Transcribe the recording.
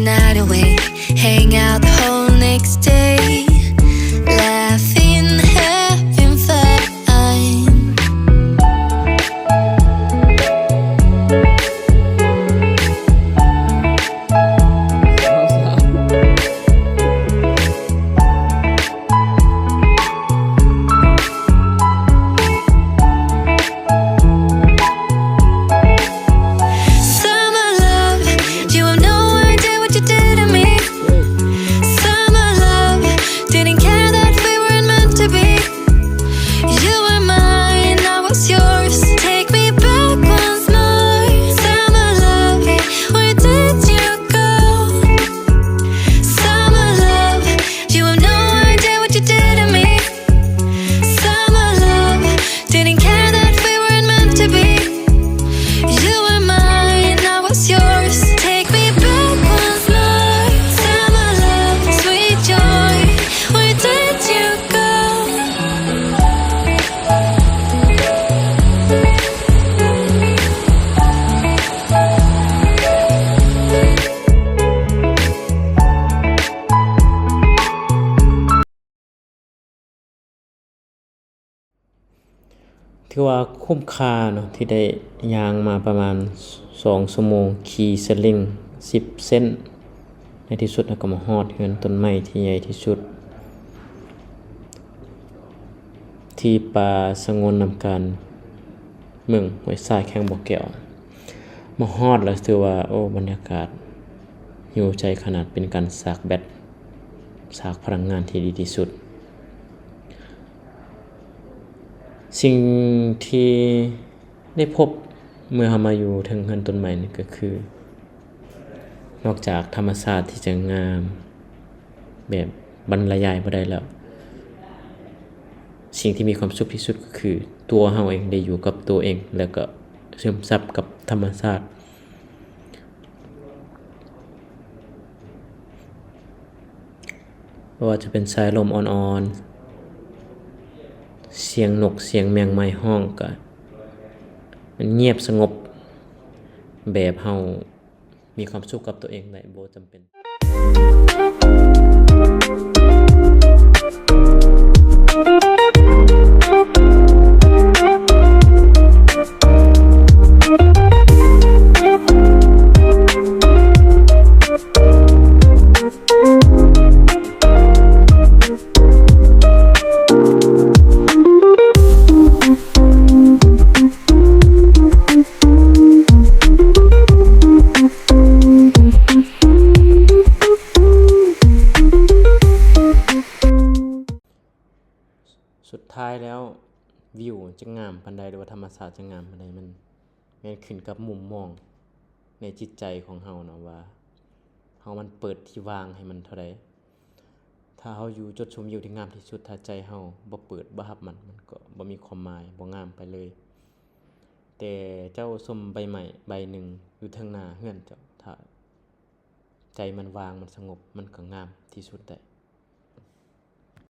night away, hang out the whole next day, laughing, having fun. ถือว่าคุ้มค่าเนาะที่ได้ย่างมาประมาณ2 ชั่วโมงขี่สลิง10 เส้นในที่สุดเราก็มาฮอดเฮือนต้นไม้ที่ใหญ่ที่สุดที่ป่าสงวนนำการเมืองห้วยทรายแข้งบ่อแก้วมาฮอดแล้วถือว่าโอ้บรรยากาศหิวใจขนาดเป็นการสากแบตสากพลังงานที่ดีที่สุดสิ่งที่ได้พบเมื่อเรามาอยู่ถึงเฮือนต้นไม้นี่ก็คือนอกจากธรรมชาติที่จะงามแบบบรรยายบ่ได้แล้วสิ่งที่มีความสุขที่สุดก็คือตัวเราเองได้อยู่กับตัวเองแล้วก็ซึมซับกับธรรมชาติเพราะว่าจะเป็นสายลมอ่อนๆเสียงนกเสียงแมงไม้ห้องก็มันเงียบสงบแบบเฮามีความสุขกับตัวเองได้บ่จำเป็นสุดท้ายแล้ววิวจะงามปานใดหรือว่าธรรมชาติจะงามปานใดมันขึ้นกับมุมมองในจิตใจของเฮาเนาะว่าเฮามันเปิดที่วางให้มันเท่าใดถ้าเฮาอยู่จุดชมวิวที่งามที่สุดถ้าใจเฮาบ่เปิดบ่รับมันก็บ่มีความหมายบ่งามไปเลยแต่เจ้าส้มใบไม้ใบหนึ่งอยู่ทางหน้าเฮือนเจ้าถ้าใจมันวางมันสงบมันก็งามที่สุดได้